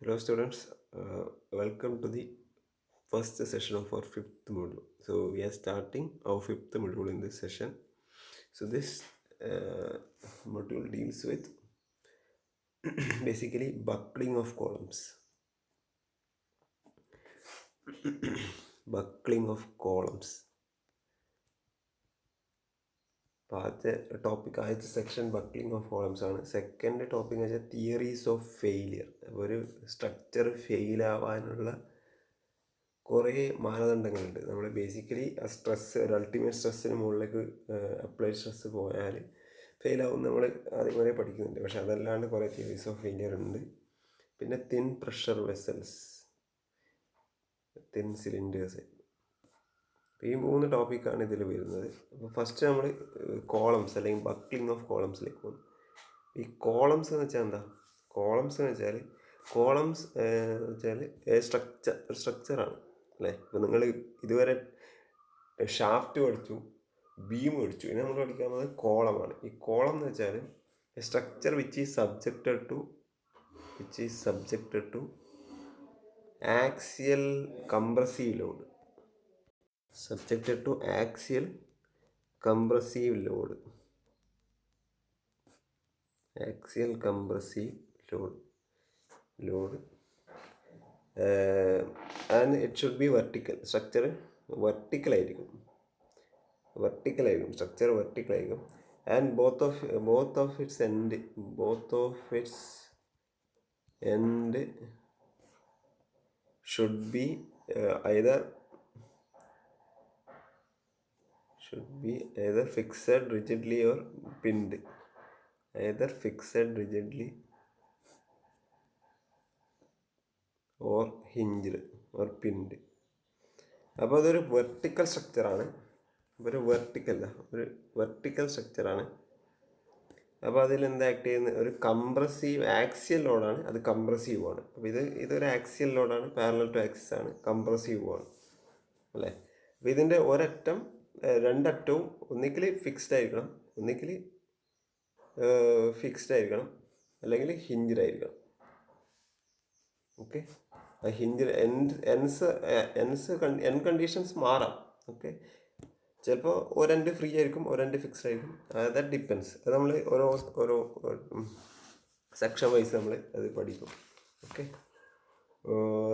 Hello students, welcome to the first session of our fifth module. So we are starting our fifth module in this session. So this module deals with basically buckling of columns. Buckling of columns. ആദ്യത്തെ topic ആദ്യത്തെ section buckling of columns ആണ്. Second topic എന്ന് വെച്ചാൽ theories of failure. ഒരു structure fail ആവാനുള്ള കുറേ മാനദണ്ഡങ്ങളുണ്ട്. നമ്മൾ basically ആ സ്ട്രെസ്, ഒരു അൾട്ടിമേറ്റ് സ്ട്രെസ്സിന് മുകളിലേക്ക് അപ്ലൈ സ്ട്രെസ് പോയാൽ ഫെയിലാവും നമ്മൾ ആദ്യം വരെ പഠിക്കുന്നുണ്ട്. പക്ഷെ അതല്ലാണ്ട് കുറേ തിയറീസ് ഓഫ് ഫെയിലിയർ ഉണ്ട്. പിന്നെ thin pressure vessels, thin cylinders, ഈ മൂന്ന് ടോപ്പിക്കാണ് ഇതിൽ വരുന്നത്. അപ്പോൾ ഫസ്റ്റ് നമ്മൾ കോളംസ് അല്ലെങ്കിൽ ബക്ലിംഗ് ഓഫ് കോളംസിലേക്ക് പോകും. ഈ കോളംസ് എന്ന് വെച്ചാൽ എന്താ? കോളംസ് എന്ന് വെച്ചാൽ സ്ട്രക്ചറാണ് അല്ലേ. ഇപ്പോൾ നിങ്ങൾ ഇതുവരെ ഷാഫ്റ്റ് പഠിച്ചു, ബീം പഠിച്ചു, ഇനി നമ്മൾ പഠിക്കാൻ പോകുന്നത് കോളമാണ്. ഈ കോളം എന്ന് വെച്ചാൽ structure which is subjected to axial compressive load. Subjected to axial compressive load. Axial compressive load. And it should be vertical. Structure vertical ആയിരിക്കും. Structure vertical ആയിരിക്കും. And both of its end should be either fixed rigidly or pinned. Either fixed rigidly or hinged or pinned. അപ്പോൾ അതൊരു vertical സ്ട്രക്ചറാണ്. ഒരു vertical സ്ട്രക്ചറാണ്. അപ്പോൾ അതിൽ എന്താ act ചെയ്യുന്നത്? ഒരു കംപ്രസീവ് ആക്സിയൽ ലോഡാണ്, അത് കംപ്രസീവ് ആണ്. അപ്പോൾ ഇതൊരു ആക്സിയൽ ലോഡാണ്, പാരലൽ ടു ആക്സിസ് ആണ്, കംപ്രസീവ് ആണ് അല്ലേ. അപ്പോൾ ഇതിൻ്റെ രണ്ടറ്റവും ഒന്നിക്കൽ ഫിക്സ്ഡ് ആയിരിക്കണം, അല്ലെങ്കിൽ ഹിഞ്ച്ഡ് ആയിരിക്കണം. ഓക്കെ, ഹിഞ്ച്ഡ് എൻ കണ്ടീഷൻസ് മാറാം. ഓക്കെ, ചിലപ്പോൾ ഒരെൻഡ് ഫ്രീ ആയിരിക്കും, ഒരെൻഡ് ഫിക്സ്ഡ് ആയിരിക്കും. That depends. അത് നമ്മൾ ഓരോ സെക്ഷൻ വൈസ് നമ്മൾ അത് പഠിക്കും. ഓക്കെ,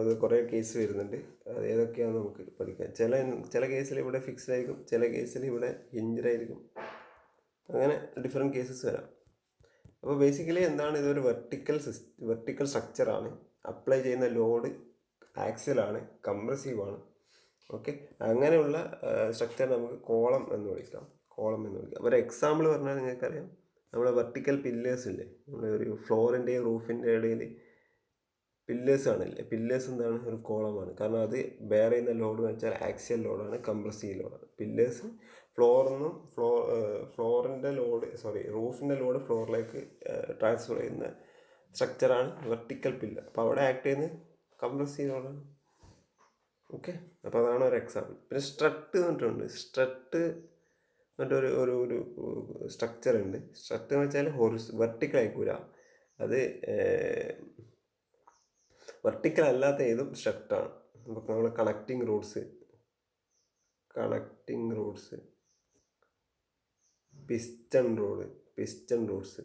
അത് കുറേ കേസ് വരുന്നുണ്ട്. അത് ഏതൊക്കെയാണെന്ന് നമുക്ക് പഠിക്കാം. ചില കേസിൽ ഇവിടെ ഫിക്സ്ഡ് ആയിരിക്കും, ചില കേസിൽ ഇവിടെ ഹിഞ്ച്ഡ് ആയിരിക്കും. അങ്ങനെ ഡിഫറെൻറ്റ് കേസസ് വരാം. അപ്പോൾ ബേസിക്കലി എന്താണ്? ഇതൊരു വെർട്ടിക്കൽ സ്ട്രക്ചറാണ്. അപ്ലൈ ചെയ്യുന്ന ലോഡ് ആക്സിയലാണ്, കംപ്രസീവ് ആണ്. ഓക്കെ, അങ്ങനെയുള്ള സ്ട്രക്ചർ നമുക്ക് കോളം എന്ന് വിളിക്കാം. ഒരു എക്സാമ്പിൾ പറഞ്ഞാൽ നിങ്ങൾക്കറിയാം, നമ്മുടെ വെർട്ടിക്കൽ പില്ലേഴ്സ് ഇല്ലേ, ഒരു ഫ്ലോറിൻ്റെയും റൂഫിൻ്റെ ഇടയിൽ പില്ലേഴ്സ് ആണല്ലേ. പില്ലേഴ്സ് എന്താണ്? ഒരു കോളമാണ്. കാരണം അത് ബെയർ ചെയ്യുന്ന ലോഡ് എന്ന് വെച്ചാൽ ആക്സിയൽ ലോഡാണ്, കംപ്രസീവ് ലോഡാണ്. പില്ലേഴ്സ് റൂഫിൻ്റെ ലോഡ് ഫ്ലോറിലേക്ക് ട്രാൻസ്ഫർ ചെയ്യുന്ന സ്ട്രക്ചറാണ് വെർട്ടിക്കൽ പില്ലർ. അപ്പോൾ അവിടെ ആക്ട് ചെയ്യുന്ന കംപ്രസീവ് ലോഡാണ്. ഓക്കെ, അപ്പോൾ അതാണ് ഒരു എക്സാമ്പിൾ. പിന്നെ സ്ട്രട്ട് എന്നിട്ടുണ്ട്. സ്ട്രട്ട് എന്നിട്ടൊരു ഒരു സ്ട്രക്ചർ ഉണ്ട്. സ്ട്രട്ട് എന്ന് വെച്ചാൽ വെർട്ടിക്കൽ ആയിക്കൂല, അത് വെർട്ടിക്കൽ അല്ലാത്ത ഏതും സ്ട്രട്ടാണ്. നമുക്ക് നമ്മൾ കണക്റ്റിംഗ് റോഡ്സ്, പിസ്റ്റൺ റോഡ്സ്,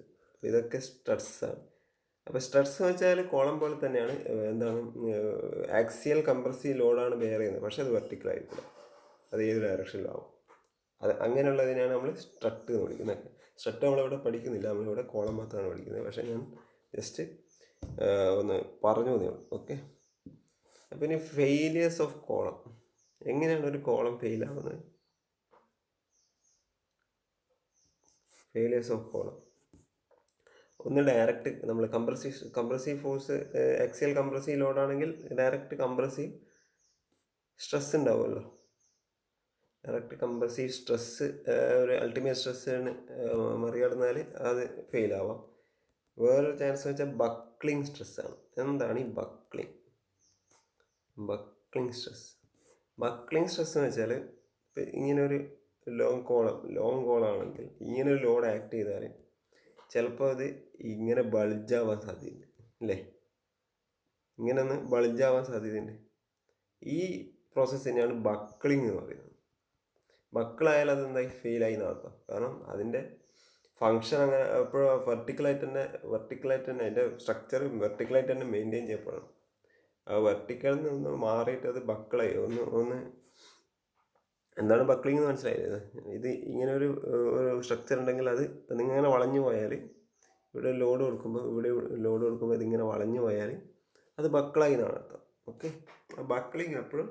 ഇതൊക്കെ സ്ട്രട്ട്സാണ്. അപ്പോൾ സ്ട്രട്ട്സ് എന്ന് വെച്ചാൽ കോളം പോലെ തന്നെയാണ്. എന്താണ്? ആക്സിയൽ കംപ്രസീവ് ലോഡാണ് ബെയർ ചെയ്യുന്നത്, പക്ഷേ അത് വെർട്ടിക്കൽ ആയിരിക്കില്ല, അത് ഏത് ഡയറക്ഷനിലാവും. അത് അങ്ങനെയുള്ളതിനാണ് നമ്മൾ സ്ട്രട്ട് എന്ന് വിളിക്കുന്നത്. സ്ട്രട്ട് നമ്മളിവിടെ പഠിക്കുന്നില്ല, നമ്മളിവിടെ കോളം മാത്രമാണ് പഠിക്കുന്നത്. പക്ഷേ ഞാൻ ജസ്റ്റ് ഒന്ന് പറഞ്ഞു തന്നേ ഉള്ളൂ. ഓക്കെ, അപ്പം ഇനി ഫെയിലിയേഴ്സ് ഓഫ് കോളം. എങ്ങനെയാണ് ഒരു കോളം ഫെയിൽ ആവുന്നത്? ഫെയിലിയേഴ്സ് ഓഫ് കോളം ഒന്ന് ഡയറക്റ്റ് നമ്മൾ കംപ്രസീവ് ഫോഴ്സ്, ആക്സിയൽ കംപ്രസീവ് ലോഡാണെങ്കിൽ ഡയറക്റ്റ് കംപ്രസീവ് സ്ട്രെസ് ഉണ്ടാവുമല്ലോ. ഡയറക്റ്റ് കംപ്രസീവ് സ്ട്രെസ്, ഒരു അൾട്ടിമേറ്റ് സ്ട്രെസ്സിന് മറികടന്നാൽ അത് ഫെയിൽ ആവാം. വേറൊരു ചാൻസ് എന്ന് വെച്ചാൽ ബക്ലിംഗ് സ്ട്രെസ്സാണ്. എന്താണ് ഈ ബക്ലിംഗ് സ്ട്രെസ്? ബക്ലിംഗ് സ്ട്രെസ് എന്ന് വെച്ചാൽ ഇപ്പം ഇങ്ങനൊരു ലോങ് കോളാണെങ്കിൽ ഇങ്ങനൊരു ലോഡ് ആക്ട് ചെയ്താൽ ചിലപ്പോൾ അത് ഇങ്ങനെ ബൾജാവാൻ സാധ്യതയുണ്ട് അല്ലേ. ഇങ്ങനെ ഒന്ന് ബൾജാവാൻ സാധ്യതയുണ്ട്. ഈ പ്രോസസ്സ് തന്നെയാണ് ബക്കിളിങ് എന്ന് പറയുന്നത്. ബക്കിളായാൽ അതെന്തായി ഫെയിലായി നടത്താം. കാരണം അതിൻ്റെ ഫങ്ഷൻ അങ്ങനെ എപ്പോഴും വെർട്ടിക്കലായിട്ട് തന്നെ അതിൻ്റെ സ്ട്രക്ചർ വെർട്ടിക്കലായിട്ട് തന്നെ മെയിൻറ്റെയിൻ ചെയ്യപ്പെടണം. ആ വെർട്ടിക്കലിൽ നിന്ന് മാറിയിട്ട് അത് ബക്കിളായി ഒന്ന് എന്താണ് ബക്ലിംഗ് എന്ന് മനസ്സിലായത്? ഇത് ഇങ്ങനെ ഒരു സ്ട്രക്ചർ ഉണ്ടെങ്കിൽ അത് ഇങ്ങനെ വളഞ്ഞു പോയാൽ ഇവിടെ ലോഡ് കൊടുക്കുമ്പോൾ ഇതിങ്ങനെ വളഞ്ഞു പോയാൽ അത് ബക്കിളായി എന്നാണ് അർത്ഥം. ഓക്കെ, ആ ബക്ലിങ് എപ്പോഴും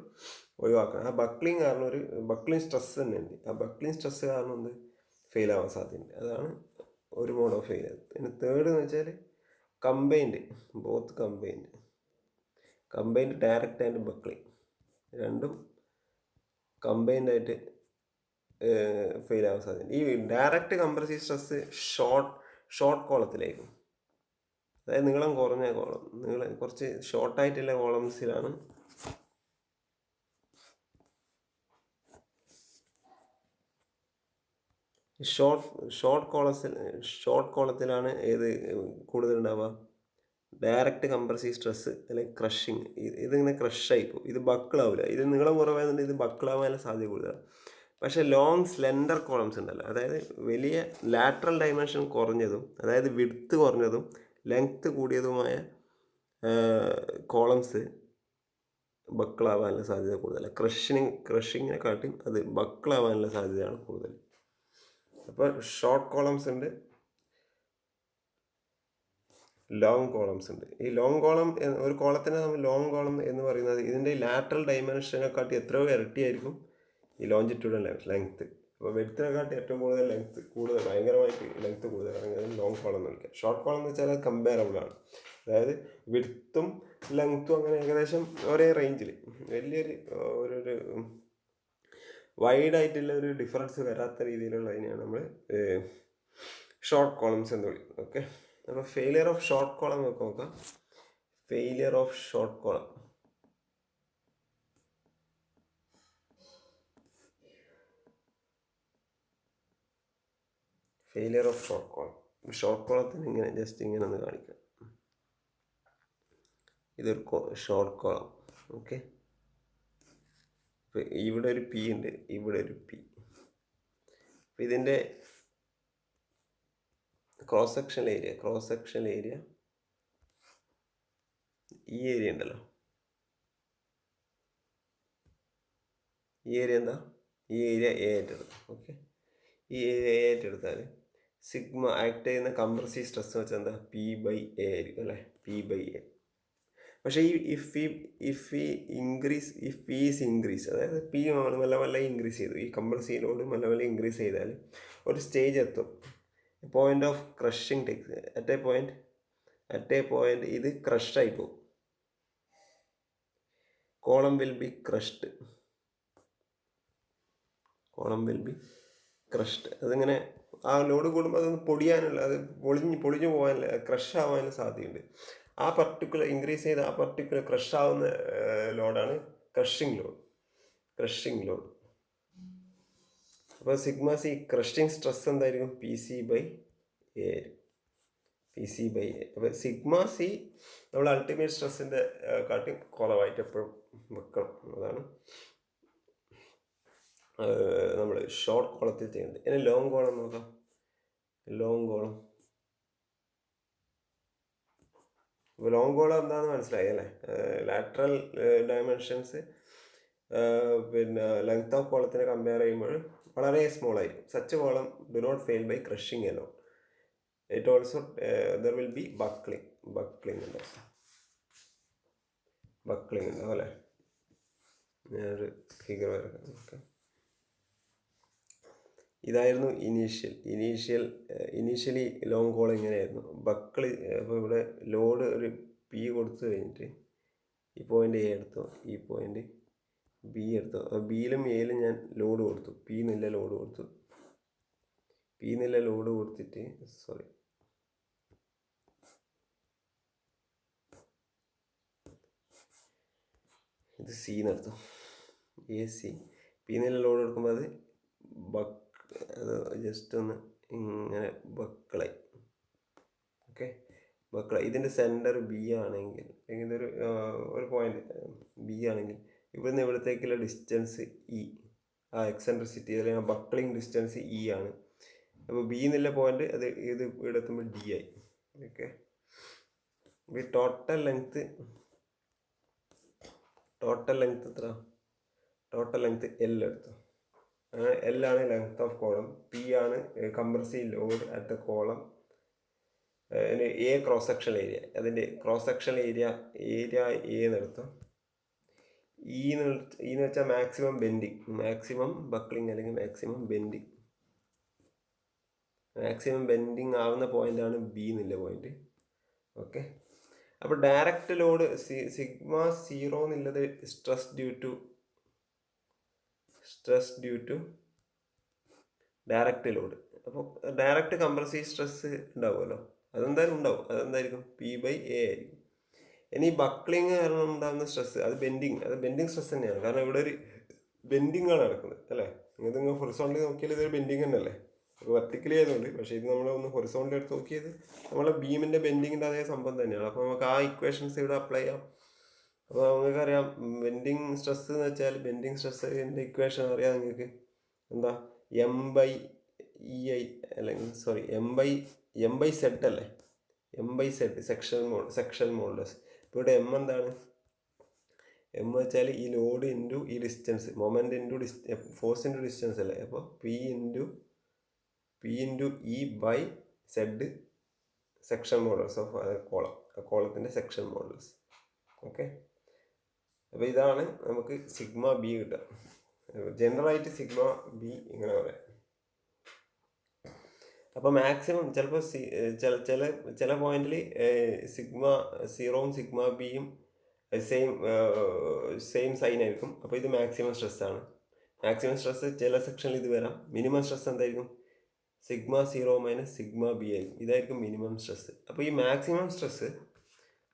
ഒഴിവാക്കണം. ആ ബക്ലിങ് കാരണം ഒരു ബക്ലിങ് സ്ട്രെസ് തന്നെ ഉണ്ട്. ആ ബക്ലിങ് സ്ട്രെസ് കാരണം എന്ത് ഫെയിൽ ആവാൻ സാധ്യതയുണ്ട്. അതാണ് ഒരു മോഡ് ഓഫ് ഫെയിലിയർ. പിന്നെ തേർഡ് എന്ന് വെച്ചാൽ combined, both combined direct and buckling രണ്ടും കമ്പൈൻഡ് ആയിട്ട് ഫെയിൽ ആവാൻ സാധ്യത. ഈ ഡയറക്റ്റ് കംപ്രസീവ് സ്ട്രെസ് ഷോർട്ട് കോളത്തിലായിരിക്കും. അതായത് നീളം കുറഞ്ഞ കോളം, കുറച്ച് ഷോർട്ടായിട്ടുള്ള കോളംസിലാണ് ഷോർട്ട് കോളത്തിലാണ് ഏത് കൂടുതലുണ്ടാവുക? ഡയറക്റ്റ് കംപ്രസീവ് സ്ട്രെസ് അല്ലെങ്കിൽ ക്രഷിങ്. ഇതിങ്ങനെ ക്രഷായിപ്പോൾ ഇത് ബക്കിളാവില്ല. ഇത് നീളം കുറവായതുകൊണ്ട് ഇത് ബക്കിളാവാനുള്ള സാധ്യത കൂടുതലാണ്. പക്ഷേ ലോങ് സ്ലെൻഡർ കോളംസ് ഉണ്ടല്ലോ, അതായത് വലിയ ലാറ്ററൽ ഡയമെൻഷൻ കുറഞ്ഞതും അതായത് വിഡ്ത്ത് കുറഞ്ഞതും ലെങ്ത്ത് കൂടിയതുമായ കോളംസ് ബക്കിളാവാനുള്ള സാധ്യത കൂടുതലാണ്. ക്രഷിങ്ങിനെ കാട്ടി അത് ബക്കിളാവാനുള്ള സാധ്യതയാണ് കൂടുതൽ. അപ്പോൾ ഷോർട്ട് കോളംസ് ഉണ്ട്, ലോങ് കോളംസ് ഉണ്ട്. ഈ ലോങ് കോളം, ഒരു കോളത്തിന് നമ്മൾ ലോങ് കോളം എന്ന് പറയുന്നത് ഇതിൻ്റെ ലാറ്ററൽ ഡയമെൻഷനെ കാട്ടി എത്രയോ ഇരട്ടിയായിരിക്കും ഈ ലോഞ്ചിറ്റ്യൂഡൽ ലെങ്ത്ത്. അപ്പോൾ വെഡ്ത്തിനെ കാട്ടി ഏറ്റവും കൂടുതൽ ഭയങ്കരമായിട്ട് ലെങ്ത്ത് കൂടുതലാണെങ്കിൽ ലോങ് കോളം എന്ന് വിളിക്കുക. ഷോർട്ട് കോളം എന്ന് വെച്ചാൽ കമ്പയറബിൾ ആണ്. അതായത് വിഡ്ത്തും ലെങ്ത്തും അങ്ങനെ ഏകദേശം ഒരേ റേഞ്ചിൽ വലിയൊരു ഒരു വൈഡായിട്ടുള്ള ഒരു ഡിഫറൻസ് വരാത്ത രീതിയിലുള്ളതിനെയാണ് നമ്മൾ ഷോർട്ട് കോളംസ് എന്ന് വിളിക്കുന്നത്. ഓക്കെ, അപ്പോൾ ഫെയിലിയർ ഓഫ് ഷോർട്ട് കോളം നോക്കാം. Failure of short column, short കോളത്തിന് ഇങ്ങനെ ജസ്റ്റ് ഇങ്ങനെ ഒന്ന് കാണിക്കാം. ഇതൊരു ഷോർട്ട് കോളം. ഓക്കെ, ഇപ്പം ഇവിടെ ഒരു പി ഉണ്ട്, ഇവിടെ ഒരു പി. അപ്പം ഇതിൻ്റെ ക്രോസ് സെക്ഷൻ ഏരിയ ഈ ഏരിയ ഉണ്ടല്ലോ, ഈ ഏരിയ എന്താ? ഈ ഏരിയ എ ആയിട്ട് എടുക്കാം. ഓക്കെ, ഈ ഏരിയ എ ആയിട്ട് എടുത്താൽ സിഗ്മ ആക്ട് ചെയ്യുന്ന കംപ്രസീവ് സ്ട്രെസ് വെച്ചാൽ എന്താ? പി ബൈ എ ആയിരിക്കും അല്ലേ, പി ബൈ എ. പക്ഷേ ഈ ഇഫ് പി ഈസ് ഇൻക്രീസ്, അതായത് പി മെല്ലെ ഇൻക്രീസ് ചെയ്തു, ഈ കംപ്രസീവ് ലോഡ് മെല്ലെ ഇൻക്രീസ് ചെയ്താൽ ഒരു സ്റ്റേജ് എത്തും, point of crushing takes. At A point ഇത് ക്രഷായി പോകും. Column will be crushed. അതിങ്ങനെ ആ ലോഡ് കൂടുമ്പോൾ അതൊന്ന് പൊടിയാനുള്ള, അത് പൊളിഞ്ഞു പോകാനുള്ള, ക്രഷ് ആവാനുള്ള സാധ്യതയുണ്ട്. ആ പർട്ടിക്കുലർ ഇൻക്രീസ് ചെയ്ത് ആ പർട്ടിക്കുലർ ക്രഷ് ആവുന്ന ലോഡാണ് ക്രഷിങ് ലോഡ്. അപ്പോൾ സിഗ്മ സി ക്രഷിങ് സ്ട്രെസ് എന്തായിരിക്കും? P C by A. അപ്പോൾ സിഗ്മ സി നമ്മൾ അൾട്ടിമേറ്റ് സ്ട്രെസ്സിൻ്റെ കാട്ടി കുറവായിട്ട് എപ്പോഴും വെക്കണം. അതാണ് നമ്മൾ ഷോർട്ട് കോളത്തിൽ ചെയ്യുന്നത്. ഇനി ലോങ് കോളം നോക്കാം. ഇപ്പോൾ ലോങ് കോളം എന്താണെന്ന് മനസ്സിലായി അല്ലേ? ലാറ്ററൽ ഡയമെൻഷൻസ് പിന്നെ ലെങ്ത് ഓഫ് കോളത്തിനെ കമ്പയർ ചെയ്യുമ്പോൾ വളരെ സ്മോൾ ആയിരിക്കും. Such column do not fail by crushing a load. It also there will be buckling ഉണ്ടാവും അല്ലേ? ഞാനൊരു ഫിഗർ വരക്കാം. ഓക്കെ, ഇതായിരുന്നു ഇനീഷ്യലി ലോങ് കോൾ ഇങ്ങനെയായിരുന്നു. അപ്പോൾ ഇവിടെ ലോഡ് ഒരു പി കൊടുത്തു കഴിഞ്ഞിട്ട് ഈ പോയിന്റ് എ എടുത്തു, ഈ പോയിന്റ് ബി എടുത്തു. ബിയിലും എയിലും ഞാൻ ലോഡ് കൊടുത്തു, പി എന്നുള്ള ലോഡ് കൊടുത്തിട്ട് ഇത് സി നടത്തും, എ സി. പി എന്നുള്ള ലോഡ് കൊടുക്കുമ്പോൾ അത് ജസ്റ്റ് ഒന്ന് ഇങ്ങനെ ബക്കിളായി. ഓക്കെ, ഇതിൻ്റെ സെൻറ്റർ ബി ആണെങ്കിൽ, ഇതൊരു പോയിന്റ് ബി ആണെങ്കിൽ ഇവിടുന്ന് ഇവിടത്തേക്കുള്ള ഡിസ്റ്റൻസ് ഇ, ആ എക്സെൻട്രിസിറ്റി അല്ലെങ്കിൽ ബക്ലിംഗ് ഡിസ്റ്റൻസ് ഇ ആണ്. അപ്പോൾ ബി എന്നുള്ള പോയിന്റ് അത് ഇത് ഇവിടെ എത്തുമ്പോൾ ഡി ആയി. ഓക്കെ, ഈ ടോട്ടൽ ലെങ്ത് എത്ര? ടോട്ടൽ ലെങ്ത് എൽ എടുത്തു. എൽ ആണ് ലെങ്ത് ഓഫ് കോളം, പി ആണ് compressive load at the column, A cross section area, അതിൻ്റെ ക്രോസ് സെക്ഷൻ ഏരിയ എ എന്നെടുത്തു. ഇ എന്ന് വെച്ചാൽ മാക്സിമം ബെൻഡിങ്, മാക്സിമം ബക്ലിംഗ് അല്ലെങ്കിൽ മാക്സിമം ബെൻഡിങ് ആവുന്ന പോയിന്റാണ് ബി എന്നുള്ള പോയിന്റ്. ഓക്കെ, അപ്പോൾ ഡയറക്റ്റ് ലോഡ് സിഗ്മ 0 എന്നുള്ളത് stress due to direct load. അപ്പോൾ ഡയറക്റ്റ് കംപ്രസീവ് സ്ട്രെസ് ഉണ്ടാവുമല്ലോ, അതെന്തായാലും ഉണ്ടാവും. അതെന്തായിരിക്കും? P/A ആയിരിക്കും. ഇനി ബക്ലിങ് കാരണം ഉണ്ടാകുന്ന സ്ട്രെസ് അത് ബെൻഡിങ് സ്ട്രെസ് തന്നെയാണ്. കാരണം ഇവിടെ ഒരു ബെൻഡിങ് ആണ് നടക്കുന്നത് അല്ലേ. നിങ്ങൾ ഹൊറിസോണ്ടലി നോക്കിയാൽ ഇതൊരു ബെൻഡിങ് തന്നെയല്ലേ, വെർട്ടിക്കലി ആയതുകൊണ്ട്. പക്ഷേ ഇത് നമ്മളൊന്ന് ഹൊറിസോണ്ടലി എടുത്ത് നോക്കിയത് നമ്മളെ ബീമിൻ്റെ ബെൻഡിങ്ങിൻ്റെ അതേ സംഭവം തന്നെയാണ്. അപ്പോൾ നമുക്ക് ആ ഇക്വേഷൻസ് ഇവിടെ അപ്ലൈ ചെയ്യാം. അപ്പോൾ നിങ്ങൾക്കറിയാം ബെൻഡിങ് സ്ട്രെസ് എന്ന് വെച്ചാൽ, ബെൻഡിങ് സ്ട്രെസ്സിൻ്റെ ഇക്വേഷൻ അറിയാം നിങ്ങൾക്ക്. എന്താ? M/EI അല്ലെങ്കിൽ സോറി M/Z അല്ലേ, M/Z സെക്ഷൻ മോഡുലസ്. ഇപ്പോൾ ഇവിടെ M എന്താണ്? M വെച്ചാൽ ഈ ലോഡ് ഇൻറ്റു ഈ distance, moment into force into distance അല്ലേ. അപ്പോൾ P into E/Z section modulus of column, കോളത്തിൻ്റെ സെക്ഷൻ മോഡുലസ്. ഓക്കെ, അപ്പോൾ ഇതാണ് നമുക്ക് സിഗ്മ ബി കിട്ടുക. ജനറലായിട്ട് സിഗ്മ ബി ഇങ്ങനെ പറയാം. അപ്പോൾ മാക്സിമം ചിലപ്പോൾ ചില പോയിന്റിൽ സിഗ്മ 0 സിഗ്മ ബിയും സെയിം സൈൻ ആയിരിക്കും. അപ്പോൾ ഇത് മാക്സിമം സ്ട്രെസ്സാണ്. മാക്സിമം സ്ട്രെസ് ചില സെക്ഷനിൽ ഇത് വരാം. മിനിമം സ്ട്രെസ് എന്തായിരിക്കും? സിഗ്മ 0 - സിഗ്മ ബി ആയിരിക്കും. ഇതായിരിക്കും മിനിമം സ്ട്രെസ്. അപ്പോൾ ഈ മാക്സിമം സ്ട്രെസ്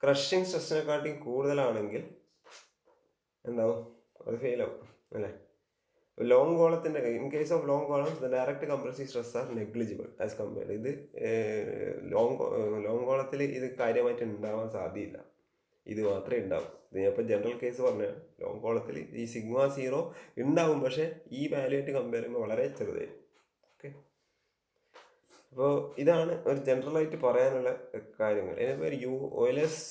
ക്രഷിങ് സ്ട്രെസ്സിനെക്കാട്ടി കൂടുതലാണെങ്കിൽ എന്താവും? അത് ഫെയിലാവും അല്ലേ. ലോങ് കോളത്തിൻ്റെ in case of long columns the direct compressive stress are negligible as compared. ഇത് ലോങ് കോളത്തിൽ ഇത് കാര്യമായിട്ട് ഉണ്ടാവാൻ സാധ്യതയില്ല, ഇത് മാത്രമേ ഉണ്ടാവും. ഇത് ഞാൻ ഇപ്പോൾ ജനറൽ കേസ് പറഞ്ഞാണ്. ലോങ് കോളത്തിൽ ഈ സിഗ്മ 0 ഉണ്ടാവും, പക്ഷേ ഈ വാല്യൂയായിട്ട് കമ്പയർ ചെയ്യുമ്പോൾ വളരെ ചെറുതായിരിക്കും. ഓക്കെ, അപ്പോൾ ഇതാണ് ഒരു ജനറലായിട്ട് പറയാനുള്ള കാര്യങ്ങൾ. ഇതിപ്പോൾ ഓയിലേഴ്സ്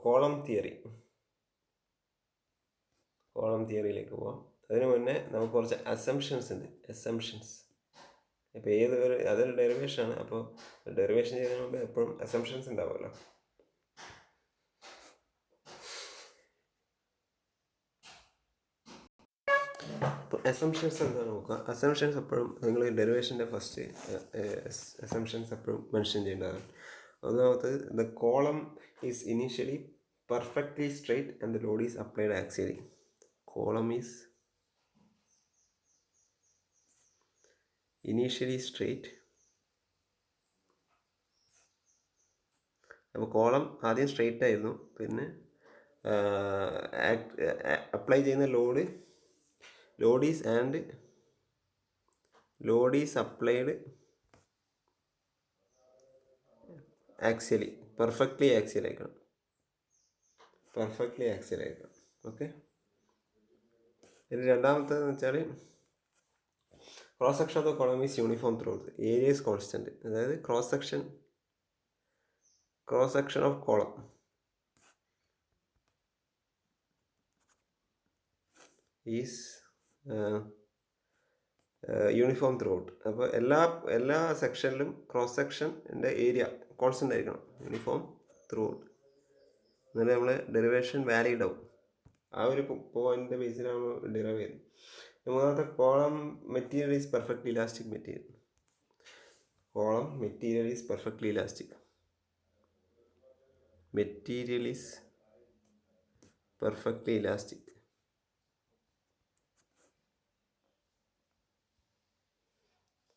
കോളം തിയറിയിലേക്ക് പോവാം. അതിന് മുന്നേ നമുക്ക് കുറച്ച് അസംഷൻസ് ഉണ്ട്. ഇപ്പോൾ അതൊരു ഡെറിവേഷനാണ്. അപ്പോൾ ഡെറിവേഷൻ ചെയ്യുന്നതിന് മുമ്പ് എപ്പോഴും അസംഷൻസ് ഉണ്ടാവുമല്ലോ. അപ്പോൾ അസംഷൻസ് എന്താണ് നോക്കുക. അസംഷൻസ് എപ്പോഴും നിങ്ങൾ ഡെറിവേഷൻ്റെ ഫസ്റ്റ് അസംഷൻസ് എപ്പോഴും മെൻഷൻ ചെയ്യേണ്ടതാണ്. ഒന്നാമത്, the column is initially perfectly straight and the load is applied axially. Column is initially straight. അപ്പോൾ കോളം ആദ്യം സ്ട്രെയിറ്റ് ആയിരുന്നു, പിന്നെ അപ്ലൈ ചെയ്യുന്ന load is applied axially, perfectly axial ആയിരിക്കണം. ഓക്കെ, ഇനി രണ്ടാമത്തേന്ന് വെച്ചാൽ cross section of the column is uniform throughout, area is constant. അതായത് cross section of column is uniform throughout. അപ്പോൾ എല്ലാ സെക്ഷനിലും ക്രോസ് സെക്ഷൻ്റെ ഏരിയ കോൺസ്റ്റൻ്റ് ആയിരിക്കണം, യൂണിഫോം ത്രൂ ഔട്ട്. എന്നാലും നമ്മൾ ഡെറിവേഷൻ വാലിഡ് ആവും. ആ ഒരു പോയിന്റിൻ്റെ ബേസിലാണ് ഡിറൈവ് ചെയ്യുന്നത്. മൂന്നാമത്തെ, column material is perfectly elastic material.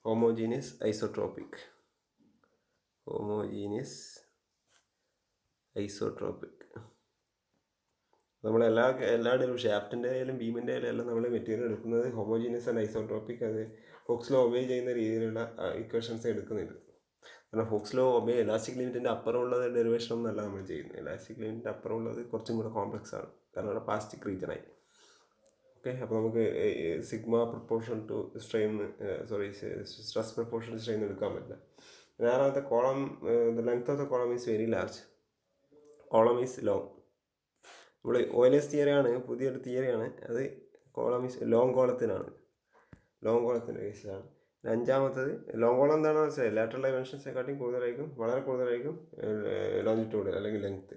homogeneous isotropic. നമ്മളെല്ലാവരുടെയും ഷാഫ്റ്റിൻ്റെ ആയാലും ബീമിൻ്റെ ആയാലും എല്ലാം നമ്മൾ മെറ്റീരിയൽ എടുക്കുന്നത് ഹോമോജീനിയസ് ആൻഡ് ഐസോട്രോപ്പിക്. അത് ഫോക്സിലോ ഒബേ ചെയ്യുന്ന രീതിയിലുള്ള ഇക്വേഷൻസ് എടുക്കുന്നുണ്ട്. കാരണം ഹൂക്സ് ലോ ഒബേ ഇലാസ്റ്റിക് ലിമിറ്റിൻ്റെ അപ്പുറമുള്ളത് ഡെറിവേഷൻ ഒന്നല്ല നമ്മൾ ചെയ്യുന്നത്. ഇലാസ്റ്റിക് ലിമിറ്റിൻ്റെ അപ്പുറമുള്ളത് കുറച്ചും കൂടെ കോംപ്ലക്സ് ആണ്, കാരണം അവിടെ പ്ലാസ്റ്റിക് റീജനായി. ഓക്കെ, അപ്പോൾ നമുക്ക് sigma proportion to strain stress proportion strain എടുക്കാൻ പറ്റില്ല. വേറെ column, the length of the column is very large, column is long. നമ്മൾ ഓയിലേഴ്സ് തിയറിയാണ്, പുതിയൊരു തിയറിയാണ് അത്. കോളം ഈസ് ലോങ് കോളത്തിനാണ്, ലോങ് കോളത്തിൻ്റെ കേസിലാണ്. അഞ്ചാമത്തത് ലോങ് കോളം എന്താണെന്ന് വെച്ചാൽ ലാറ്ററൽ ഡൈമെൻഷൻസിനെക്കാട്ടിയും കൂടുതലായിരിക്കും, വളരെ കൂടുതലായിരിക്കും ലോഞ്ചിറ്റ്യൂഡ് അല്ലെങ്കിൽ length.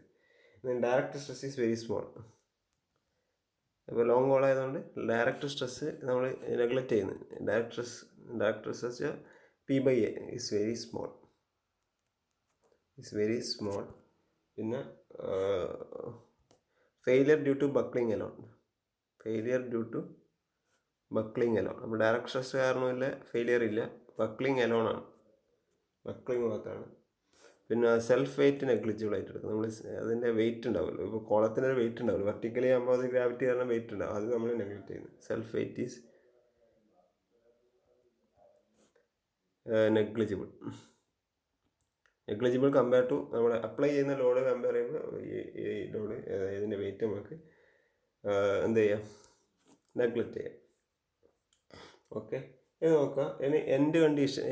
Direct stress is very small. അപ്പോൾ ലോങ് കോൾ ആയതുകൊണ്ട് ഡയറക്റ്റ് സ്ട്രെസ് നമ്മൾ നെഗ്ലക്റ്റ് ചെയ്യുന്നത്. Direct stress P/A is very small. പിന്നെ failure due to buckling alone. അപ്പോൾ ഡയറക്റ്റ് സ്ട്രെസ് കാരണമില്ല, ഫെയിലിയർ ഇല്ല, ബക്ലിംഗ് അലോണാണ്, ബക്ലിംഗ് മാത്രമാണ്. പിന്നെ സെൽഫ് വെയിറ്റ് നെഗ്ലിജിബിൾ ആയിട്ട് എടുക്കും. നമ്മൾ അതിൻ്റെ വെയിറ്റ് ഉണ്ടാവുമല്ലോ, ഇപ്പോൾ കോളത്തിൻ്റെ ഒരു വെയിറ്റ് ഉണ്ടാവില്ല, വെർട്ടിക്കലി ആകുമ്പോൾ അത് ഗ്രാവിറ്റി കാരണം വെയിറ്റ് ഉണ്ടാവും, അത് നമ്മൾ നെഗ്ലക്റ്റ് ചെയ്യുന്നത്. Self weight is negligible compare to നമ്മൾ അപ്ലൈ ചെയ്യുന്ന ലോഡ് കമ്പയർ ചെയ്യുമ്പോൾ ഈ ലോഡ് ഇതിൻ്റെ വെയിറ്റ് നമുക്ക് എന്ത് ചെയ്യാം, നെഗ്ലക്റ്റ് ചെയ്യാം. ഓക്കെ, ഇത് നോക്കുക. ഇനി എൻഡ് കണ്ടീഷൻ,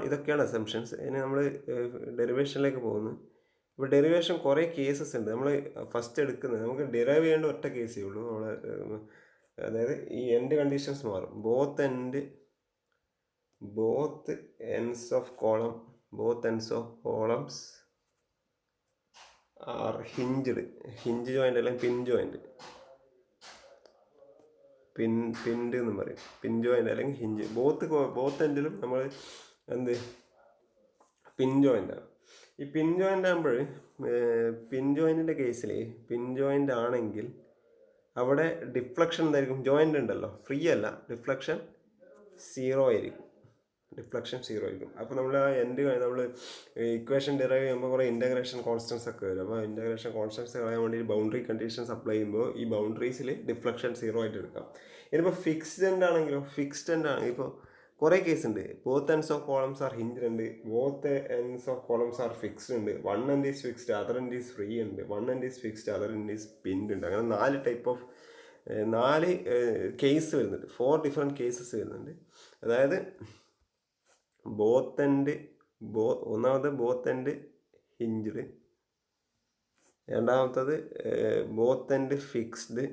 ഇതൊക്കെയാണ് അസംഷൻസ്. ഇനി നമ്മൾ ഡെറിവേഷനിലേക്ക് പോകുന്നു. ഇപ്പോൾ ഡെറിവേഷൻ കുറേ കേസസ് ഉണ്ട്. നമ്മൾ ഫസ്റ്റ് എടുക്കുന്നത്, നമുക്ക് ഡിറൈവ് ചെയ്യേണ്ട ഒറ്റ കേസേ ഉള്ളൂ. നമ്മൾ അതായത് ഈ എൻഡ് കണ്ടീഷൻസ് മാറും. Both ends of columns are hinge joint അല്ലെങ്കിൽ പിൻ ജോയിൻറ്റ്, പിൻഡ് എന്ന് പറയും, പിൻ ജോയിൻ്റ് അല്ലെങ്കിൽ ഹിഞ്ച്. ബോത്ത് എൻഡിലും നമ്മൾ എന്ത് പിൻ ജോയിൻ്റാണ്. ഈ പിൻ ജോയിൻ്റ് ആകുമ്പോൾ പിൻ ജോയിൻറ്റിൻ്റെ കേസിൽ പിൻ ജോയിൻ്റ് ആണെങ്കിൽ അവിടെ ഡിഫ്ലക്ഷൻ എന്തായിരിക്കും, ജോയിൻ്റ് ഉണ്ടല്ലോ, ഫ്രീ അല്ല, ഡിഫ്ലക്ഷൻ സീറോ ആയിരിക്കും. അപ്പോൾ നമ്മൾ ആ നമ്മൾ ഇക്വേഷൻ ഡിറൈവ് ചെയ്യുമ്പോൾ കുറേ ഇൻ്റഗ്രേഷൻ കോൺസ്റ്റൻസ് ഒക്കെ വരും. അപ്പോൾ ഇൻ്റഗ്രേഷൻ കോൺസ്റ്റൻസ് കളയാൻ വേണ്ടി ബൗണ്ടറി കണ്ടീഷൻസ് അപ്ലൈ ചെയ്യുമ്പോൾ ഈ ബൗണ്ടറീസിൽ ഡിഫ്ലക്ഷൻ സീറോ ആയിട്ട് എടുക്കാം. ഇനിയിപ്പോൾ ഫിക്സ്ഡ് എൻഡ് ആണെങ്കിലോ, ഇപ്പോൾ കുറേ കേസ് ഉണ്ട്. Both ends of columns are hinged ഉണ്ട്, both ends of columns are fixed ഉണ്ട്, one end is fixed, other end is free ഉണ്ട്, one end is fixed, other end is pinned ഉണ്ട്. അങ്ങനെ 4 case വരുന്നുണ്ട്, 4 ഡിഫറെൻറ്റ് കേസസ് വരുന്നുണ്ട്. അതായത് ഒന്നാമത് both end hinged, രണ്ടാമത്തത് ബോത്ത് എൻഡ് ഫിക്സ്ഡ്,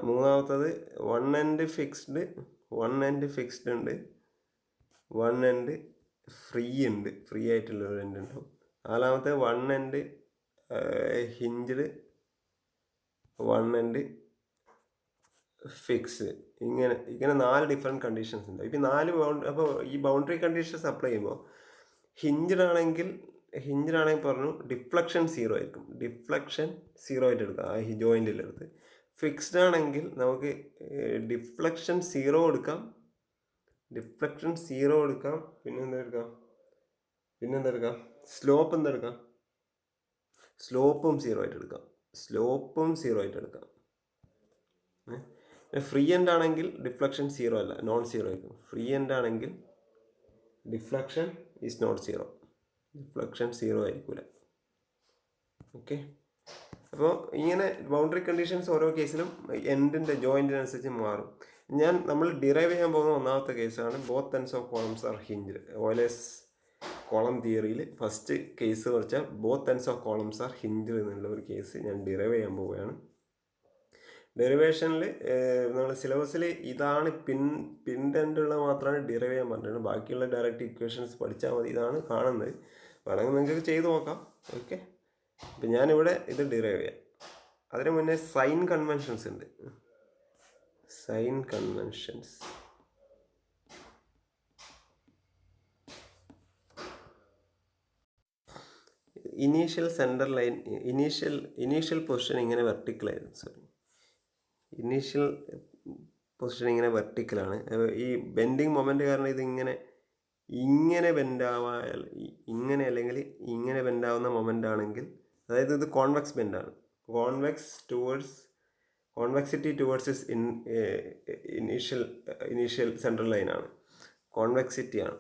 മൂന്നാമത്തത് വൺ എൻഡ് ഫിക്സ്ഡ് ഉണ്ട്, വൺ എൻഡ് ഫ്രീ ആയിട്ടുള്ള ഒരു എൻഡ് ഉണ്ടാവും. നാലാമത്തെ one end hinged, one end fix. ഇങ്ങനെ 4 ഡിഫറെൻറ്റ് കണ്ടീഷൻസ് ഉണ്ട്. ഇപ്പോൾ 4 അപ്പോൾ ഈ ബൗണ്ടറി കണ്ടീഷൻസ് അപ്ലൈ ചെയ്യുമ്പോൾ ഹിഞ്ച്ഡ് ആണെങ്കിൽ പറഞ്ഞു ഡിഫ്ലക്ഷൻ സീറോ ആയിരിക്കും, ആയിട്ട് എടുക്കാം ആ ജോയിൻറ്റിലെടുത്ത്. ഫിക്സ്ഡ് ആണെങ്കിൽ നമുക്ക് ഡിഫ്ലക്ഷൻ സീറോ എടുക്കാം, പിന്നെന്താ എടുക്കാം, സ്ലോപ്പും സീറോ ആയിട്ട് എടുക്കാം. ഫ്രീ എൻഡ് ആണെങ്കിൽ ഡിഫ്ലക്ഷൻ സീറോ അല്ല, നോൺ സീറോ ആയിരിക്കും. ഫ്രീ എൻഡ് ആണെങ്കിൽ ഡിഫ്ലക്ഷൻ ഈസ് നോട്ട് സീറോ, ആയിരിക്കില്ല. ഓക്കെ, അപ്പോൾ ഇങ്ങനെ ബൗണ്ടറി കണ്ടീഷൻസ് ഓരോ കേസിലും എൻഡിൻ്റെ ജോയിൻറ്റിനനുസരിച്ച് മാറും. നമ്മൾ ഡിറൈവ് ചെയ്യാൻ പോകുന്ന ഒന്നാമത്തെ കേസാണ് both ends of columns are hinged. Euler's column തിയറിയിൽ ഫസ്റ്റ് കേസ് എന്ന് വെച്ചാൽ both ends of columns are hinged എന്നുള്ള ഒരു കേസ് ഞാൻ ഡിറൈവ് ചെയ്യാൻ പോവുകയാണ്. ഡെറിവേഷനിൽ നമ്മൾ സിലബസിൽ ഇതാണ് പിൻഡൻ്റുള്ള മാത്രമാണ് ഡിറൈവ് ചെയ്യാൻ പറഞ്ഞിട്ടുണ്ട്. ബാക്കിയുള്ള ഡയറക്റ്റ് ഇക്വേഷൻസ് പഠിച്ചാൽ മതി. ഇതാണ് കാണുന്നത്, വേണമെങ്കിൽ നിങ്ങൾക്ക് ചെയ്ത് നോക്കാം. ഓക്കെ, അപ്പം ഞാനിവിടെ ഇത് ഡിറൈവ് ചെയ്യാം. അതിന് മുന്നേ സൈൻ കൺവെൻഷൻസ് ഉണ്ട്. Initial centre line, initial position ഇങ്ങനെ വെർട്ടിക്കലാണ്. ഈ ബെൻഡിങ് മൊമെൻറ്റ് കാരണം ഇതിങ്ങനെ ബെൻഡാവാൽ, ഇങ്ങനെ അല്ലെങ്കിൽ ഇങ്ങനെ ബെൻഡാവുന്ന മൊമെൻ്റ് ആണെങ്കിൽ, അതായത് ഇത് കോൺവെക്സ് ബെൻഡാണ്, കോൺവെക്സിറ്റി ടുവേർഡ്സ് ഇനീഷ്യൽ സെൻട്രൽ ലൈനാണ്. കോൺവെക്സിറ്റിയാണ്.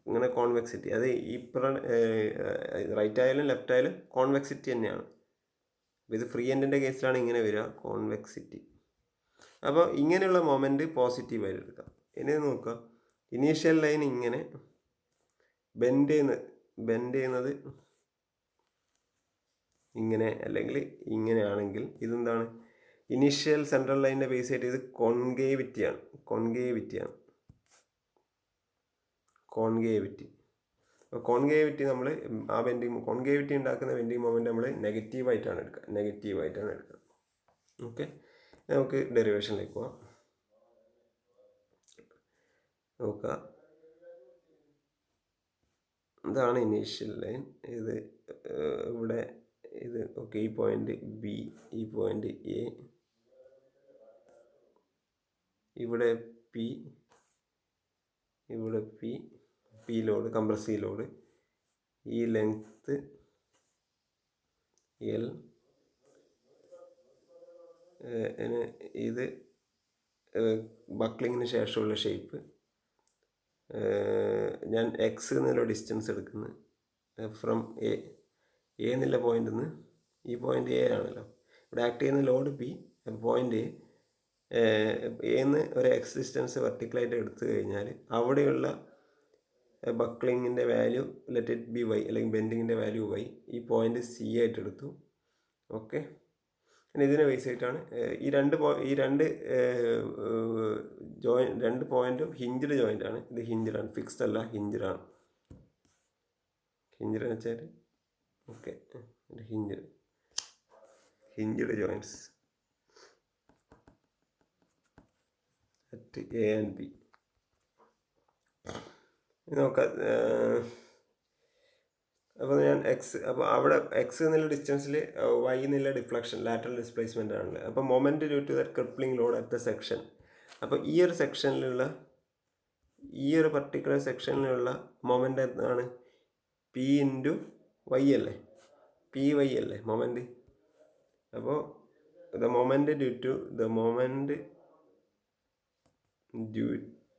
ഇങ്ങനെ കോൺവെക്സിറ്റി, അത് ഇപ്പുറം റൈറ്റ് ആയാലും ലെഫ്റ്റ് ആയാലും കോൺവെക്സിറ്റി തന്നെയാണ്. ഇത് ഫ്രീ എൻഡിൻ്റെ കേസിലാണ് ഇങ്ങനെ വരിക, കോൺവെക്സിറ്റി. അപ്പോൾ ഇങ്ങനെയുള്ള മൊമെൻറ്റ് പോസിറ്റീവായിട്ട് എടുക്കാം. ഇനി നോക്കുക, ഇനീഷ്യൽ ലൈൻ ഇങ്ങനെ ബെൻഡ് ചെയ്യുന്നത് ഇങ്ങനെ അല്ലെങ്കിൽ ഇങ്ങനെയാണെങ്കിൽ ഇതെന്താണ്? ഇനീഷ്യൽ സെൻട്രൽ ലൈനിൻ്റെ ബേസ് ആയിട്ട് ഇത് കോൺകേവിറ്റിയാണ്. അപ്പോൾ കോൺകേവിറ്റി നമ്മൾ ആ കോൺകേവിറ്റി ഉണ്ടാക്കുന്ന ബെൻഡിങ് മൊമെൻറ്റ് നമ്മൾ നെഗറ്റീവായിട്ടാണ് എടുക്കുക. ഓക്കെ, നമുക്ക് ഡെറിവേഷനിലേക്ക് പോവാം. നോക്കുക, ഇതാണ് ഇനീഷ്യൽ ലൈൻ. ഇത് ഇവിടെ ഇത് ഓക്കെ, ഈ പോയിന്റ് ബി, ഈ പോയിന്റ് എ, ഇവിടെ പി, ലോഡ്, കംപ്രസീവ് ലോഡ്, ഈ ലെങ്ത്ത് എൽ, ഇത് ബക്ലിങ്ങിന് ശേഷമുള്ള ഷേപ്പ്. ഞാൻ എക്സ് എന്നുള്ള ഡിസ്റ്റൻസ് എടുക്കുന്നത് ഫ്രം എ എന്നുള്ള പോയിന്റിൽ നിന്ന്. ഈ പോയിന്റ് എ ആണല്ലോ, ഇവിടെ ആക്ട് ചെയ്യുന്ന ലോഡ് പി. പോയിന്റ് എന്ന് ഒരു എക്സ് ഡിസ്റ്റൻസ് വെർട്ടിക്കലായിട്ട് എടുത്തു കഴിഞ്ഞാൽ അവിടെയുള്ള ബക്ലിങ്ങിൻ്റെ value let it be Y, അല്ലെങ്കിൽ ബെൻഡിങ്ങിൻ്റെ വാല്യൂ വൈ. ഈ പോയിന്റ് സി ആയിട്ട് എടുത്തു. ഓക്കെ, പിന്നെ ഇതിനെ ബേസ് ആയിട്ടാണ് ഈ രണ്ട് പോയിന്റും ഹിഞ്ച്ഡ് ജോയിൻ്റ് ആണ്. ഇത് ഹിഞ്ച്ഡാണ്, ഫിക്സ്ഡ് അല്ല, ഹിഞ്ച്ഡ് എന്ന് വെച്ചാൽ okay, hinged joints at A and B. നോക്കാം. അപ്പോൾ ഞാൻ അവിടെ എക്സ് എന്നുള്ള ഡിസ്റ്റൻസിൽ വൈ എന്നുള്ള ഡിഫ്ലക്ഷൻ, ലാറ്ററൽ ഡിസ്പ്ലേസ്മെൻ്റ് ആണല്ലോ. അപ്പോൾ moment due to that crippling load at the section. അപ്പോൾ ഈ ഒരു പർട്ടിക്കുലർ സെക്ഷനിലുള്ള മൊമെൻ്റ് എന്താണ്? പി ഇൻറ്റു വൈ അല്ലേ, പി വൈ അല്ലേ മൊമെൻറ്റ്. അപ്പോൾ the moment due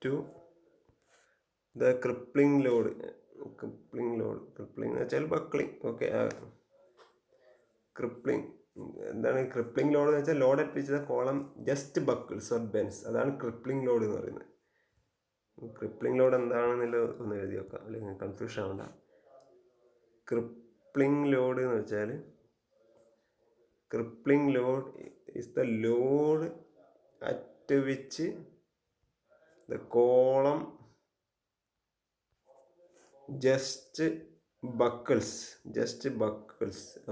to the crippling load എന്ന് വെച്ചാൽ ബക്ലിംഗ്. ഓക്കെ, എന്താണ് ക്രിപ്ലിംഗ് ലോഡ് എന്ന് വെച്ചാൽ load at which the column just buckles or Benz. അതാണ് ക്രിപ്ലിംഗ് ലോഡ് എന്ന് പറയുന്നത്. ക്രിപ്ലിംഗ് ലോഡ് എന്താണെന്നുള്ളത് ഒന്ന് എഴുതി വെക്കാം, അല്ലെങ്കിൽ കൺഫ്യൂഷൻ ആവണ്ട. ക്രിപ്ലിംഗ് ലോഡ് എന്ന് വെച്ചാൽ is the load at which the column just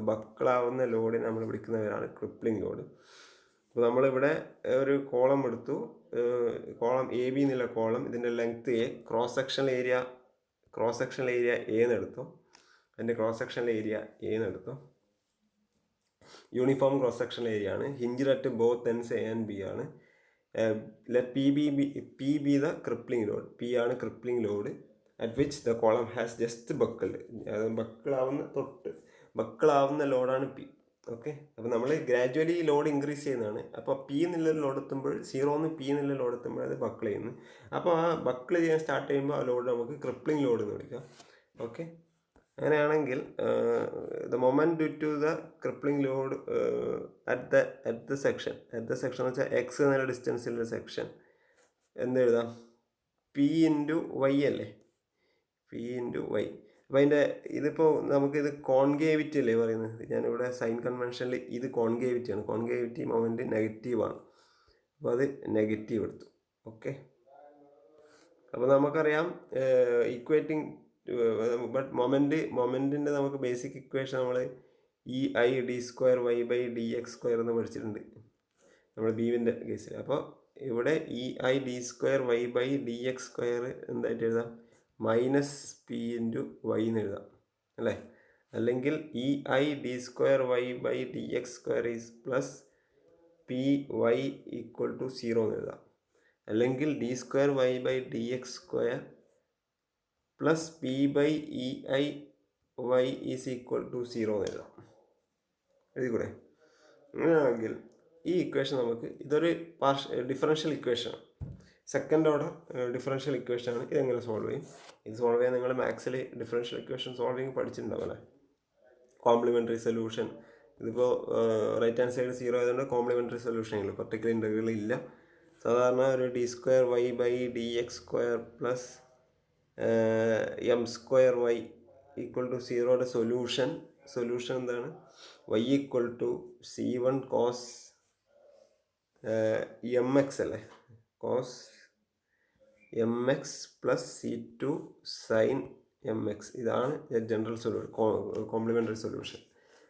ബക്കിളാവുന്ന ലോഡിനെ നമ്മൾ വിളിക്കുന്നവരാണ് ക്രിപ്ലിംഗ് ലോഡ്. അപ്പോൾ നമ്മളിവിടെ ഒരു കോളം എടുത്തു, കോളം എ ബി എന്നുള്ള കോളം, ഇതിൻ്റെ length A, cross sectional area എന്നെടുത്തു. അതിൻ്റെ ക്രോസ് സെക്ഷണൽ ഏരിയ എന്നെടുത്തു. യൂണിഫോം ക്രോസ് സെക്ഷണൽ ഏരിയ ആണ്. Hinged at both ends A and B ആണ്. Let P be the crippling load. P ആണ് crippling load at which the column has just buckled. ബക്കിളാവുന്ന ലോഡാണ് P. Okay, അപ്പോൾ നമ്മൾ gradually load increase ചെയ്യുന്നതാണ്. അപ്പോൾ P എന്നുള്ള ലോഡ് എത്തുമ്പോൾ, 0 പി എന്നുള്ള ലോഡ് എത്തുമ്പോൾ അത് ബക്കിൾ ചെയ്യുന്നു. അപ്പോൾ ആ ബക്കിൾ ചെയ്യാൻ സ്റ്റാർട്ട് ചെയ്യുമ്പോൾ ആ ലോഡ് നമുക്ക് ക്രിപ്ലിംഗ് ലോഡ് എന്ന് വിളിക്കാം. ഓക്കെ, അങ്ങനെയാണെങ്കിൽ the moment due to the crippling load at the section എന്ന് വെച്ചാൽ എക്സ് എന്നുള്ള ഡിസ്റ്റൻസിലുള്ള സെക്ഷൻ എന്തെഴുതാം? പി ഇൻറ്റു വൈ അല്ലേ, പി ഇൻറ്റു വൈ. അപ്പോൾ അതിൻ്റെ ഇതിപ്പോൾ നമുക്കിത് കോൺകേവിറ്റി അല്ലേ പറയുന്നത്. ഞാനിവിടെ സൈൻ കൺവെൻഷനിൽ ഇത് കോൺകേവിറ്റിയാണ്. കോൺകേവിറ്റി മൊമെൻറ്റ് നെഗറ്റീവാണ്. അപ്പോൾ അത് നെഗറ്റീവ് എടുത്തു. ഓക്കെ, അപ്പോൾ നമുക്കറിയാം ഇക്വേറ്റിംഗ് ബട്ട് മൊമെൻറ്റിൻ്റെ നമുക്ക് ബേസിക് ഇക്വേഷൻ നമ്മൾ EI d²y/dx² എന്ന് പഠിച്ചിട്ടുണ്ട് നമ്മൾ ബീവിൻ്റെ കേസിൽ. അപ്പോൾ ഇവിടെ EI d²y/dx² എന്തായിട്ട് എഴുതാം? -P ഇൻറ്റു വൈ എന്ന് എഴുതാം അല്ലേ. അല്ലെങ്കിൽ EI d²y/dx² is plus PY equal to 0 എന്ന് എഴുതാം. അല്ലെങ്കിൽ d²y/dx² plus P/EI y is equal to 0 എന്ന് എഴുതാം. എഴുതിക്കൂടെ? അങ്ങനെയാണെങ്കിൽ ഈ ഇക്വേഷൻ നമുക്ക് ഇതൊരു ഡിഫറൻഷ്യൽ ഇക്വേഷനാണ്. സെക്കൻഡ് ഓർഡർ ഡിഫറൻഷ്യൽ ഇക്വേഷൻ ആണ്. ഇതെങ്ങനെ സോൾവ് ചെയ്യും? ഇത് സോൾവ് ചെയ്യാൻ നിങ്ങൾ മാത്സിൽ ഡിഫറൻഷ്യൽ ഇക്വേഷൻ സോൾവിങ് പഠിച്ചിട്ടുണ്ടാവല്ലേ? Complementary solution. ഇതിപ്പോൾ റൈറ്റ് ഹാൻഡ് സൈഡ് 0 ആയതുകൊണ്ട് കോംപ്ലിമെൻ്ററി സൊല്യൂഷൻ ഇല്ല, പർട്ടിക്കുലർ ഇൻ്റഗ്രൽ ഇല്ല. സാധാരണ ഒരു d²y/dx² plus m²y equal to 0യുടെ solution എന്താണ്? y equal to c1 cos mx അല്ലേ? cos mx plus c2 sin mx. ഇതാണ് ജനറൽ സൊല്യൂഷൻ, കോംപ്ലിമെൻ്ററി സൊല്യൂഷൻ.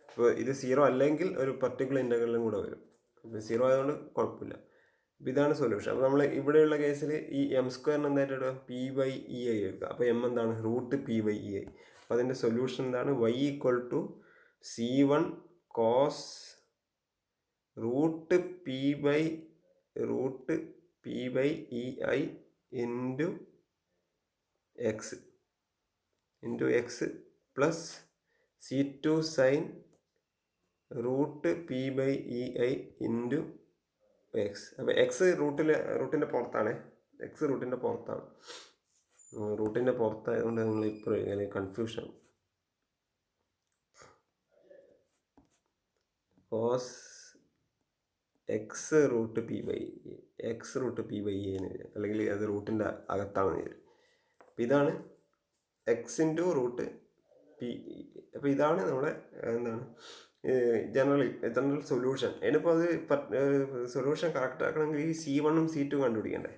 അപ്പോൾ ഇത് 0 അല്ലെങ്കിൽ ഒരു പർട്ടിക്കുലർ ഇൻ്റഗ്രലും കൂടെ വരും. അപ്പോൾ 0 ആയതുകൊണ്ട് കുഴപ്പമില്ല. അപ്പോൾ ഇതാണ് സൊല്യൂഷൻ. അപ്പോൾ നമ്മൾ ഇവിടെയുള്ള കേസിൽ ഈ m² എന്തായിട്ട് ഇടുക? p/e എടുക്കുക. അപ്പോൾ m എന്താണ്? √p/e. അപ്പോൾ അതിൻ്റെ സൊല്യൂഷൻ എന്താണ്? y equal to c1 cos √p/ei into x plus c2 sin √p/ei into x. അപ്പോൾ എക്സ് റൂട്ടിൻ്റെ പുറത്താണ്. റൂട്ടിൻ്റെ പുറത്തായതുകൊണ്ട് നിങ്ങൾ ഇപ്പോൾ കൺഫ്യൂഷൻ. cos x√p/e അല്ലെങ്കിൽ അത് റൂട്ടിൻ്റെ അകത്താണെന്ന് വരും. അപ്പോൾ ഇതാണ് x ഇൻറ്റു റൂട്ട് പി. അപ്പോൾ ഇതാണ് നമ്മുടെ എന്താണ് ജനറൽ സൊല്യൂഷൻ. ഇനിയിപ്പോൾ അത് സൊല്യൂഷൻ കറക്റ്റ് ആക്കണമെങ്കിൽ ഈ c1ഉം c2 കണ്ടുപിടിക്കണ്ടേ?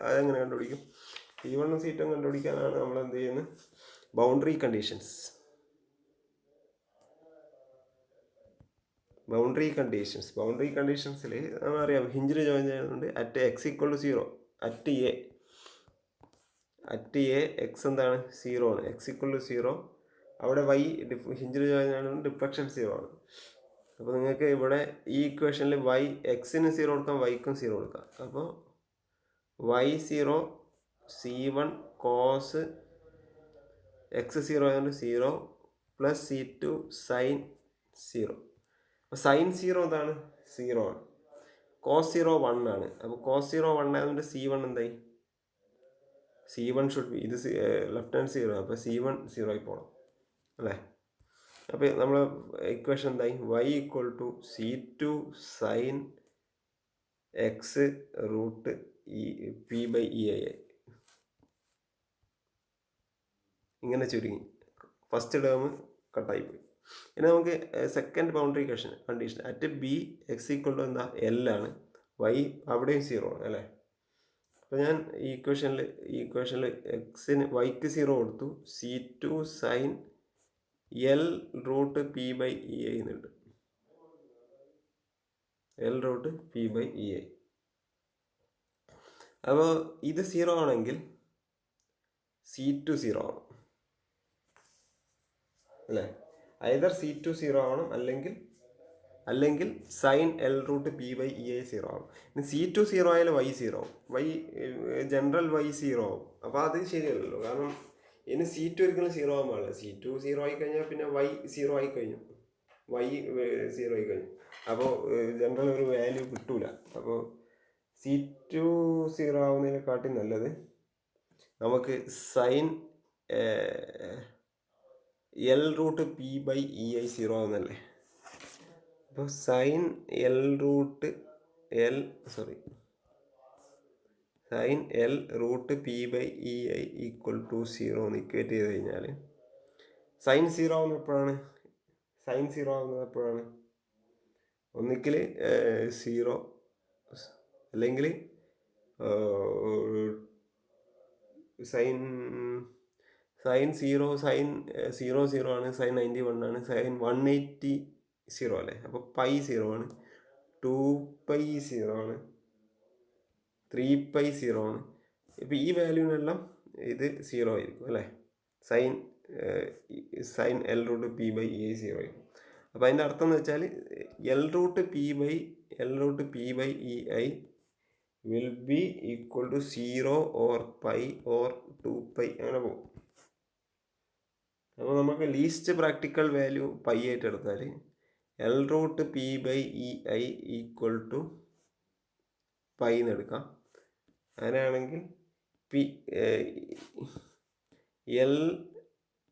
അതെങ്ങനെ കണ്ടുപിടിക്കും? c1ഉം c2 കണ്ടുപിടിക്കാനാണ് നമ്മൾ എന്ത് ചെയ്യുന്നത്? ബൗണ്ടറി കണ്ടീഷൻസിൽ നമുക്കറിയാം ഹിഞ്ചിൽ ജോയിൻ ചെയ്യുന്നുണ്ട്. At x equal to 0 at A X എന്താണ്? 0 ആണ്. x ഈക്വൽ ടു 0 അവിടെ y ഹിഞ്ചിൽ ജോയിൻ ചെയ്യുന്നുണ്ട്, ഡിഫ്ലക്ഷൻ 0 ആണ്. അപ്പോൾ നിങ്ങൾക്ക് ഇവിടെ ഈ ഇക്വേഷനിൽ എക്സിന് 0 കൊടുക്കാം, വൈക്കും 0 കൊടുക്കാം. അപ്പോൾ y0 c1 cos x 0 ആയതുകൊണ്ട് 0 പ്ലസ് c2 sin 0. അപ്പോൾ sin 0 എന്താണ്? 0 ആണ്. cos 0 1 ആണ്. അപ്പോൾ cos 0 1 ആയതുകൊണ്ട് c1 എന്തായി? c1 ഷുഡ് ബി, ഇത് ലെഫ്റ്റ് ഹാൻഡ് 0, അപ്പോൾ c1 0 ആയി പോകണം അല്ലേ? അപ്പോൾ നമ്മൾ ഇക്വേഷൻ എന്തായി? y equal to c2 sin x √p/ei. ഇങ്ങനെ ചുരുങ്ങി. ഫസ്റ്റ് ടേം കട്ടായിപ്പോയി. ഇനി നമുക്ക് second boundary condition at b x equal to എന്താ? L ആണ്. y അവിടെയും 0 ആണ് അല്ലേ? അപ്പോൾ ഞാൻ ഈ ഇക്വേഷനിൽ എക്സിന് വൈക്ക് 0 കൊടുത്തു. c2 sin L√p/ei എന്നുണ്ട്. L√p/ei. അപ്പോൾ ഇത് 0 ആണെങ്കിൽ c2 0 ആവണം അല്ലേ? ഐദർ c2 0 ആവണം അല്ലെങ്കിൽ sin L√p/ei 0 ആവും. ഇനി c2 0 ആയാലും y 0 ആവും. ജനറൽ y 0 ആവും. അപ്പോൾ അത് ശരിയല്ലല്ലോ. കാരണം ഇനി c2 ഒരിക്കലും 0 ആവാൻ പാടില്ല. c2 0 ആയി കഴിഞ്ഞാൽ പിന്നെ y 0 ആയി കഴിഞ്ഞു. അപ്പോൾ ജനറൽ ഒരു വാല്യൂ കിട്ടൂല. അപ്പോൾ c2 0 ആവുന്നതിനെക്കാട്ടി നല്ലത് നമുക്ക് sin L√p/ei 0 ആവുന്നല്ലേ? അപ്പോൾ sin L√p/ei ഈക്വൽ ടു 0 എന്ന് ഇക്വേറ്റ് ചെയ്ത് കഴിഞ്ഞാൽ sin 0 ആവുന്നത് എപ്പോഴാണ്? ഒന്നിക്കിൽ 0 അല്ലെങ്കിൽ sin 0 ആണ്, sin 91 ആണ്, sin 180 0 അല്ലേ? അപ്പോൾ π 0 ആണ്, 2π 0 ആണ്, 3π 0 ആണ്. ഇപ്പോൾ ഈ വാല്യൂവിനെല്ലാം ഇത് 0 ആയിരിക്കും അല്ലേ? sin L√p/ei 0 ആയിരിക്കും. അപ്പോൾ അതിൻ്റെ അർത്ഥം എന്ന് വെച്ചാൽ L√p/ei will be equal to 0 or π or 2π അങ്ങനെ പോകും. അപ്പോൾ നമുക്ക് ലീസ്റ്റ് പ്രാക്ടിക്കൽ വാല്യൂ π ആയിട്ട് എടുത്താൽ L√p/ei ഈക്വൽ ടു π എന്ന് എടുക്കാം. അങ്ങനെയാണെങ്കിൽ P L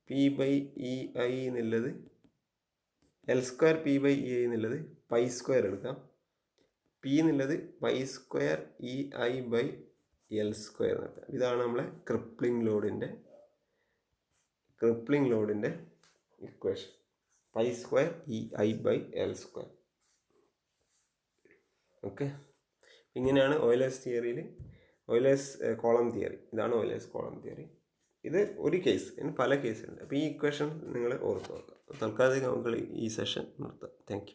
P by E I എന്നുള്ളത് L square P by E I എന്നുള്ളത് പൈ സ്ക്വയർ എടുക്കാം. പി എന്നുള്ളത് pi square E I by L square എടുക്കാം. ഇതാണ് നമ്മളെ ക്രിപ്ലിംഗ് ലോഡിൻ്റെ equation. Pi square E I by L square. Okay, ഇങ്ങനെയാണ് Euler's column theory. ഇതാണ് ഓയിലേഴ്സ് കോളം തിയറി. ഇത് ഒരു കേസ്, ഇനി പല കേസുണ്ട്. അപ്പോൾ ഈ ഇക്വേഷൻ നിങ്ങൾ ഓർത്ത് നോക്കുക. തൽക്കാലത്തേക്ക് നമുക്ക് ഈ സെഷൻ നിർത്താം. Thank you.